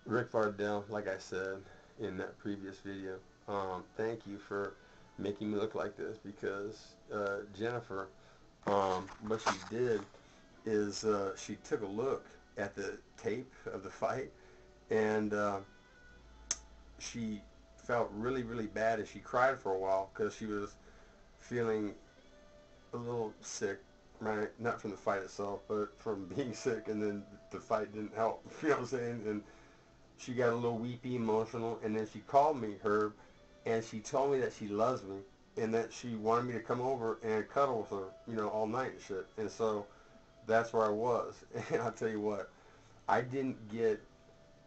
Rick Vardell, like I said in that previous video, thank you for making me look like this because Jennifer, what she did is she took a look at the tape of the fight and she felt really, really bad and she cried for a while because she was feeling a little sick, right? Not from the fight itself, but from being sick, and then the fight didn't help. You know what I'm saying? And she got a little weepy, emotional, and then she called me, Herb, and she told me that she loves me and that she wanted me to come over and cuddle with her, you know, all night and shit. And so that's where I was. And I'll tell you what, I didn't get,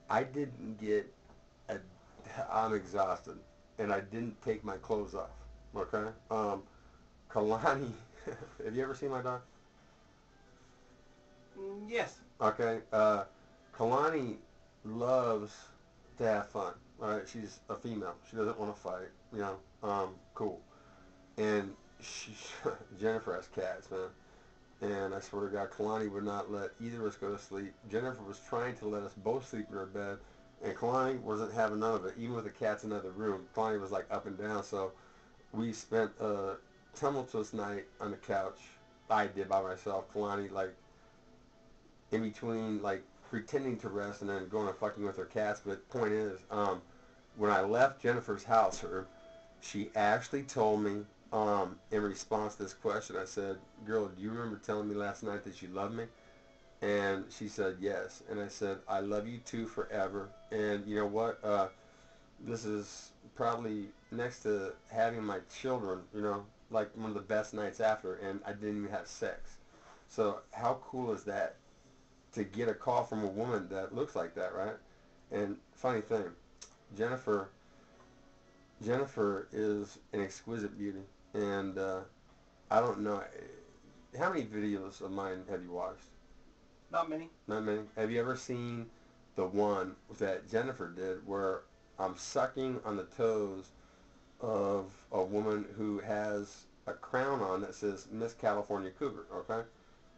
I didn't get a, I'm exhausted, and I didn't take my clothes off. Okay, Kalani, have you ever seen my dog? Yes. Okay, Kalani loves to have fun. All right, she's a female. She doesn't want to fight. You know, cool. And she, Jennifer has cats, man. And I swear to God, Kalani would not let either of us go to sleep. Jennifer was trying to let us both sleep in her bed, and Kalani wasn't having none of it. Even with the cats in another room, Kalani was like up and down. So we spent a tumultuous night on the couch. I did by myself. Kalani like in between like pretending to rest and then going and fucking with her cats. But point is, when I left Jennifer's house, she actually told me in response to this question, I said, "Girl, do you remember telling me last night that you love me?" And she said yes. And I said, "I love you too forever." And you know what? This is probably next to having my children. You know, like one of the best nights after, and I didn't even have sex. So how cool is that? To get a call from a woman that looks like that, right? And funny thing, Jennifer, Jennifer is an exquisite beauty, and I don't know how many videos of mine have you watched? Not many. Not many. Have you ever seen the one that Jennifer did where I'm sucking on the toes of a woman who has a crown on that says Miss California Cougar, okay?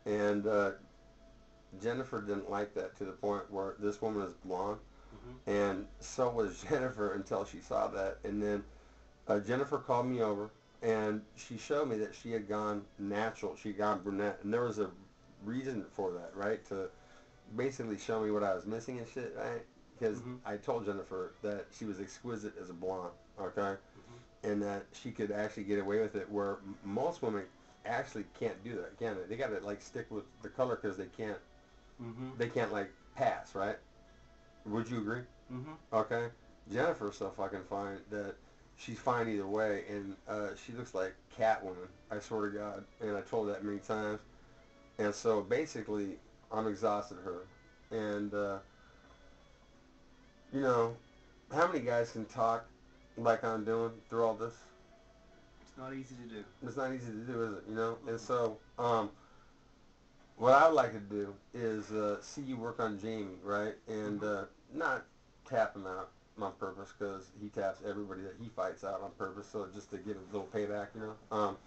And Jennifer didn't like that to the point where this woman is blonde, Hmm. and so was Jennifer until she saw that. And then Jennifer called me over, and she showed me that she had gone natural. She had gone brunette, and there was a reason for that, right? To basically show me what I was missing and shit, right? Because Hmm. I told Jennifer that she was exquisite as a blonde, okay, Hmm. and that she could actually get away with it, where most women actually can't do that, can they? They gotta like stick with the color because Hmm. they can't like pass, right? Would you agree? Hmm. Okay. Jennifer's so fucking fine that she's fine either way, and she looks like Catwoman. I swear to God. And I told her that many times. And so basically, I'm exhausted her. And you know, how many guys can talk like I'm doing through all this? It's not easy to do. It's not easy to do, is it? You know. And Mm-mm. so, what I would like to do is see you work on Jamie, right? And Hmm. not tap him out on purpose because he taps everybody that he fights out on purpose. So just to give a little payback, you know.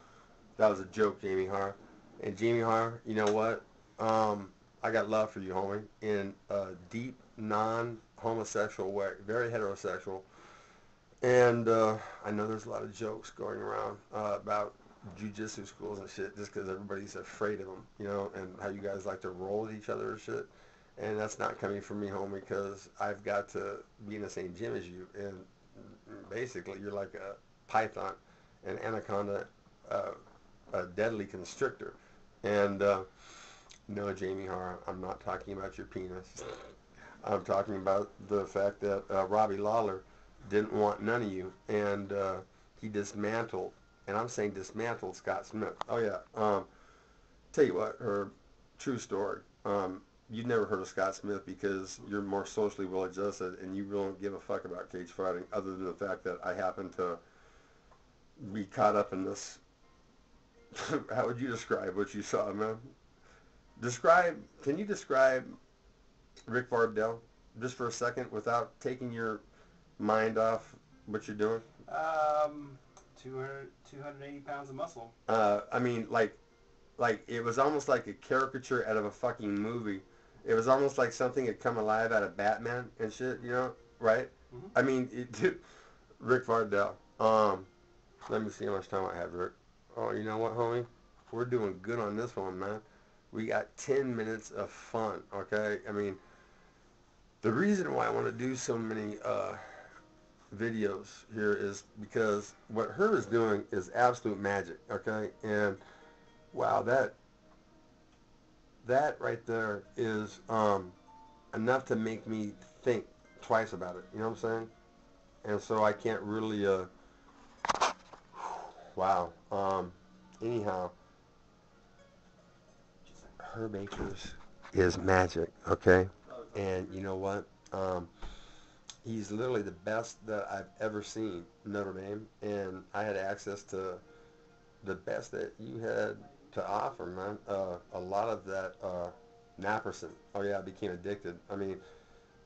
That was a joke, Jamie Har. And Jamie Har, you know what? I got love for you, homie, in a deep, non-homosexual way, very heterosexual. And I know there's a lot of jokes going around about jujitsu schools and shit, just because everybody's afraid of them, you know, and how you guys like to roll with each other and shit. And that's not coming from me, homie, because I've got to be in the same gym as you, and basically you're like a python, an anaconda, uh, a deadly constrictor. And no, Jamie Har, I'm not talking about your penis. I'm talking about the fact that Robbie Lawler didn't want none of you, and he dismantled, and I'm saying dismantled Scott Smith. Oh yeah. Tell you what, her true story. You've never heard of Scott Smith because you're more socially well adjusted, and you really don't give a fuck about cage fighting, other than the fact that I happen to be caught up in this. How would you describe what you saw, man? Describe. Can you describe Rick Vardell just for a second without taking your mind off what you're doing? Um, 280 pounds of muscle. I mean, like it was almost like a caricature out of a fucking movie, It was almost like something had come alive out of Batman and shit, you know, right? Mm-hmm. I mean, Rick Vardell. Let me see how much time I have, Rick. Oh, you know what, homie? We're doing good on this one, man. We got 10 minutes of fun, okay? I mean, the reason why I want to do so many videos here is because what her is doing is absolute magic, okay? And wow, that right there is enough to make me think twice about it. You know what I'm saying? And so I can't really wow. Anyhow, Herb Akers is magic, okay? And you know what? He's literally the best that I've ever seen in Notre Dame, and I had access to the best that you had to offer, man. A lot of that naproxen. Oh yeah, I became addicted. I mean,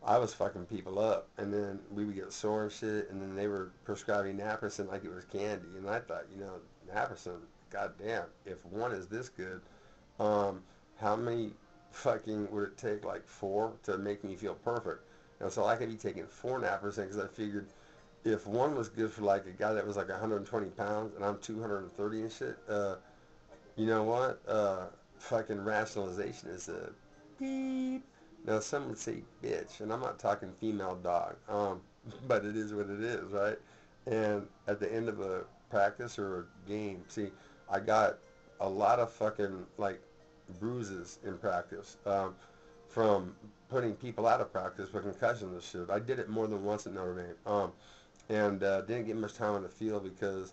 I was fucking people up, and then we would get sore and shit, and then they were prescribing naproxen like it was candy, and I thought, you know, naproxen, goddamn, if one is this good, um, how many fucking would it take, like 4 to make me feel perfect? And so I could be taking 4 naproxen because I figured if one was good for like a guy that was like 120 pounds and I'm 230 and shit, you know what? Fucking rationalization is a beep. Now some would say bitch, and I'm not talking female dog, but it is what it is, right? And at the end of a practice or a game, see, I got a lot of fucking like bruises in practice from putting people out of practice with concussions and shit. I did it more than once at Notre Dame, and didn't get much time on the field because,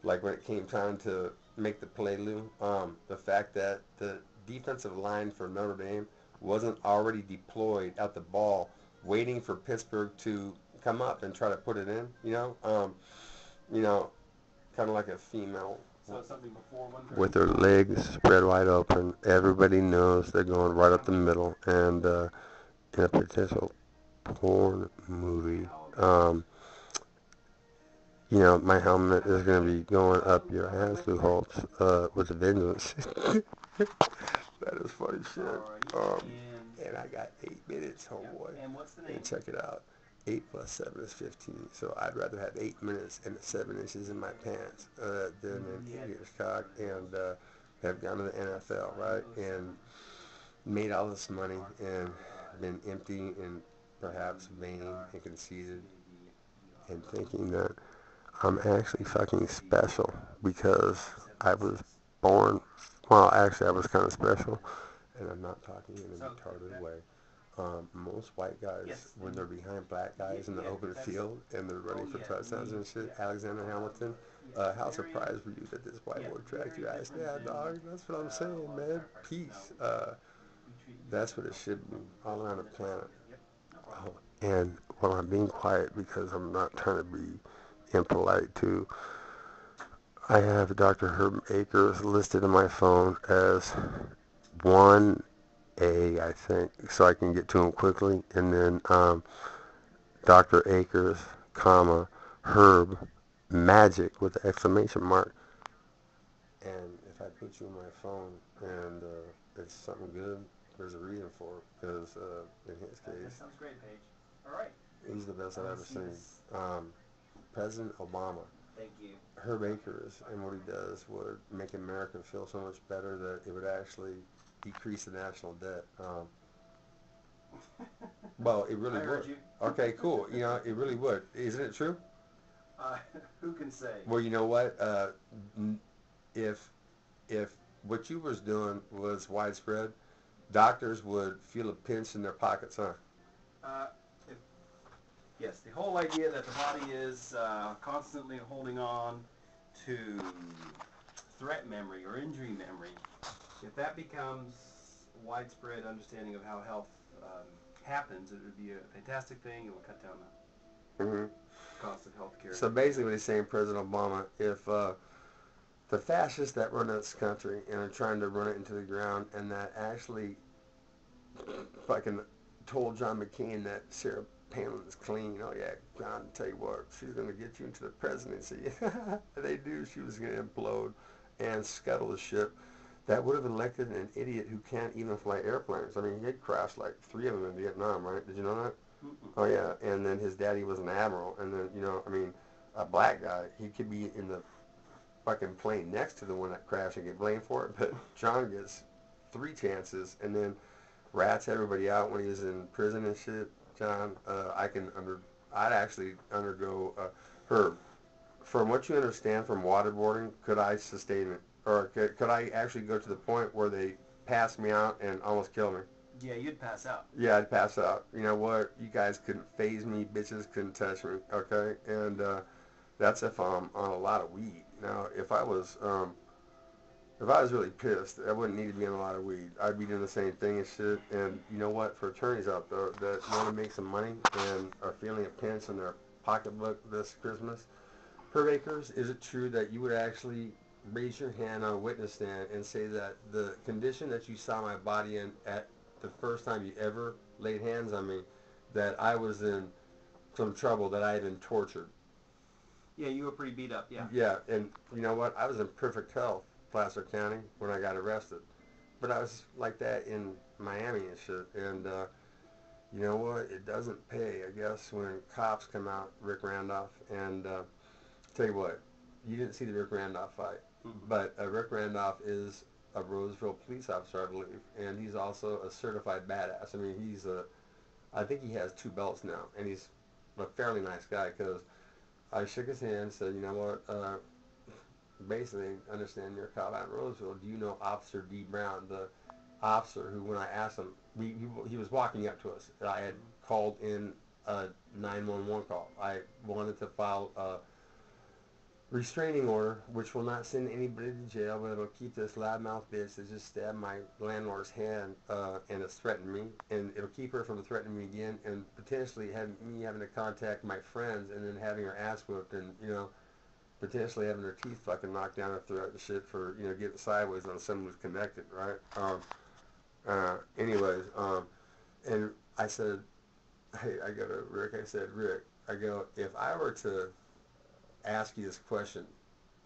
like, when it came time to make the play, Lou, the fact that the defensive line for Notre Dame wasn't already deployed at the ball, waiting for Pittsburgh to come up and try to put it in. You know, kind of like a female. So something before one. With their legs spread wide open, everybody knows they're going right up the middle, and in a potential porn movie, you know, my helmet is going to be going up your ass, Lou Holtz, with a vengeance. That is funny shit. And I got 8 minutes, homeboy. And what's the name? And check it out. 8 plus 7 is 15. So I'd rather have 8 minutes and 7 inches in my pants than an idiot's cock and have gone to the NFL, right? And made all this money and been empty and perhaps vain and conceited and thinking that I'm actually fucking special because I was born, well, actually I was kind of special, and I'm not talking in a retarded way. Most white guys, when they're behind black guys in the open field and they're running for touchdowns and shit, Alexander Hamilton, how surprised were you that this white boy tracked your ass? Yeah, dog, that's what I'm saying, man. Peace. That's what it should be, all around the planet. Oh, and while I'm being quiet because I'm not trying to be impolite too, I have Dr. Herb Akers listed in my phone as 1A, I think, so I can get to him quickly. And then Dr. Akers, comma, Herb, magic with the exclamation mark. And if I put you in my phone and it's something good, there's a reason for it. Because in his case, that sounds great, Paige. All right. He's the best I've ever seen. President Obama. Thank you. Herb Akers and what he does would make America feel so much better that it would actually decrease the national debt. Well, it really would. You. Okay, cool. You know, it really would. Isn't it true? Who can say? Well, you know what? If what you was doing was widespread, doctors would feel a pinch in their pockets, huh? Yes, the whole idea that the body is constantly holding on to threat memory or injury memory, if that becomes a widespread understanding of how health happens, it would be a fantastic thing. It will cut down the cost of health care. So basically what he's saying, President Obama, if the fascists that run this country and are trying to run it into the ground and that actually fucking told John McCain that Sarah Palin's clean. Oh yeah, John, tell you what, she's going to get you into the presidency. They do. She was going to implode and scuttle the ship. that would have elected an idiot who can't even fly airplanes. I mean, he had crashed like 3 of them in Vietnam, right? Did you know that? Mm-mm. Oh yeah, and then his daddy was an admiral, and then I mean, a black guy, he could be in the fucking plane next to the one that crashed and get blamed for it, but John gets 3 chances, and then rats everybody out when he was in prison and shit. John, I'd actually undergo her. From what you understand from waterboarding, could I sustain it, or could I actually go to the point where they pass me out and almost kill me? Yeah, you'd pass out. Yeah, I'd pass out. You know what? You guys couldn't phase me. Bitches couldn't touch me. Okay, and that's if I'm on a lot of weed. Now, if I was really pissed, I wouldn't need to be on a lot of weed. I'd be doing the same thing and shit. And you know what? For attorneys out there that want to make some money and are feeling a pinch in their pocketbook this Christmas, per Akers, is it true that you would actually raise your hand on a witness stand and say that the condition that you saw my body in at the first time you ever laid hands on me, that I was in some trouble, that I had been tortured? Yeah, you were pretty beat up, yeah. Yeah, and you know what? I was in perfect health, Placer County, when I got arrested. But I was like that in Miami and shit. And you know what? It doesn't pay, I guess, when cops come out, Rick Randolph, and tell you what, you didn't see the Rick Randolph fight. Mm-hmm. But Rick Randolph is a Roseville police officer, I believe, and he's also a certified badass. I mean, I think he has 2 belts now, and he's a fairly nice guy, because I shook his hand, said, you know what, basically, understand you're a cop out in Roseville. Do you know Officer D. Brown, the officer who, when I asked him, he was walking up to us. I had called in a 911 call. I wanted to file a restraining order, which will not send anybody to jail, but it'll keep this loudmouth bitch that just stabbed my landlord's hand and has threatened me, and it'll keep her from threatening me again, and potentially having to contact my friends, and then having her ass whooped, and potentially having her teeth fucking knocked down her throat and shit for getting sideways on someone who's connected, right? Anyways, and I said, hey, I go to Rick. I said, Rick, I go, if I were to ask you this question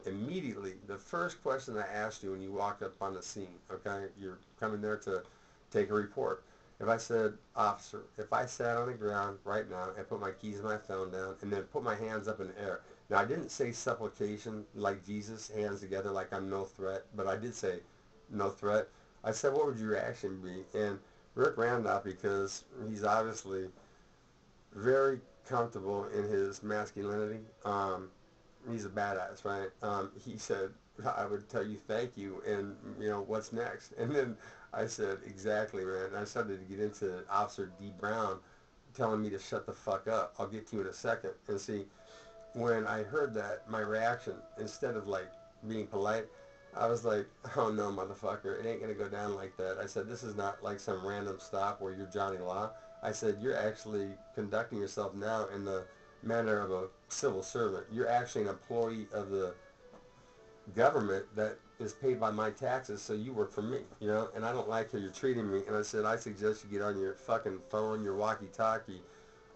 immediately, the first question I asked you when you walked up on the scene, okay, you're coming there to take a report. If I said, officer, if I sat on the ground right now and put my keys and my phone down and then put my hands up in the air. Now, I didn't say supplication like Jesus, hands together like I'm no threat, but I did say no threat. I said, what would your reaction be? And Rick Randolph, because he's obviously very comfortable in his masculinity, he's a badass, right? He said, I would tell you thank you, and what's next? And then I said, exactly, man. And I started to get into Officer D. Brown telling me to shut the fuck up. I'll get to you in a second. And see, when I heard that, my reaction, instead of like being polite, I was like, oh no, motherfucker, it ain't gonna go down like that. I said, this is not like some random stop where you're Johnny Law. I said, you're actually conducting yourself now in the manner of a civil servant. You're actually an employee of the government that is paid by my taxes, so you work for me, and I don't like how you're treating me. And I said, I suggest you get on your fucking phone, your walkie-talkie,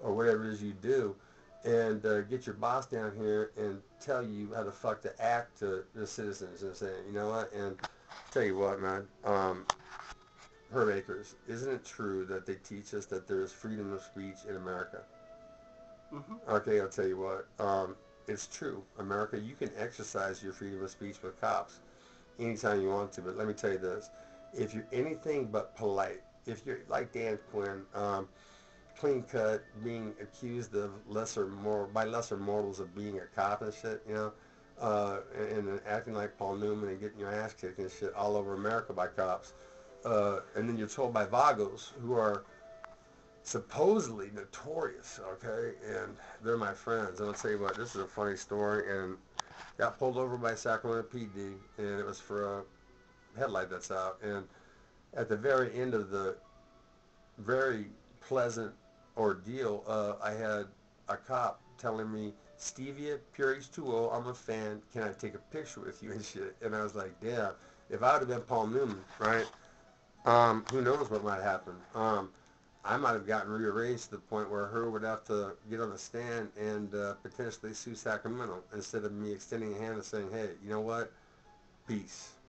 or whatever it is you do, and get your boss down here and tell you how the fuck to act to the citizens, and saying, you know what, and tell you what, man, Herb Akers, isn't it true that they teach us that there is freedom of speech in America? Mm-hmm. Okay, I'll tell you what. It's true. America, you can exercise your freedom of speech with cops anytime you want to, but let me tell you this. If you're anything but polite, if you're like Dan Quinn, clean cut, being accused of lesser mortals of being a cop and shit, and acting like Paul Newman and getting your ass kicked and shit all over America by cops, and then you're told by vagos who are supposedly notorious, okay, and they're my friends. And I'll tell you what, this is a funny story, and got pulled over by Sacramento PD, and it was for a headlight that's out, and at the very end of the very pleasant ordeal, I had a cop telling me, Stevia, Pure H2O, I'm a fan, can I take a picture with you and shit? And I was like, damn, if I would have been Paul Newman, right, who knows what might happen. I might have gotten rearranged to the point where her would have to get on the stand and potentially sue Sacramento instead of me extending a hand and saying, hey, you know what? Peace.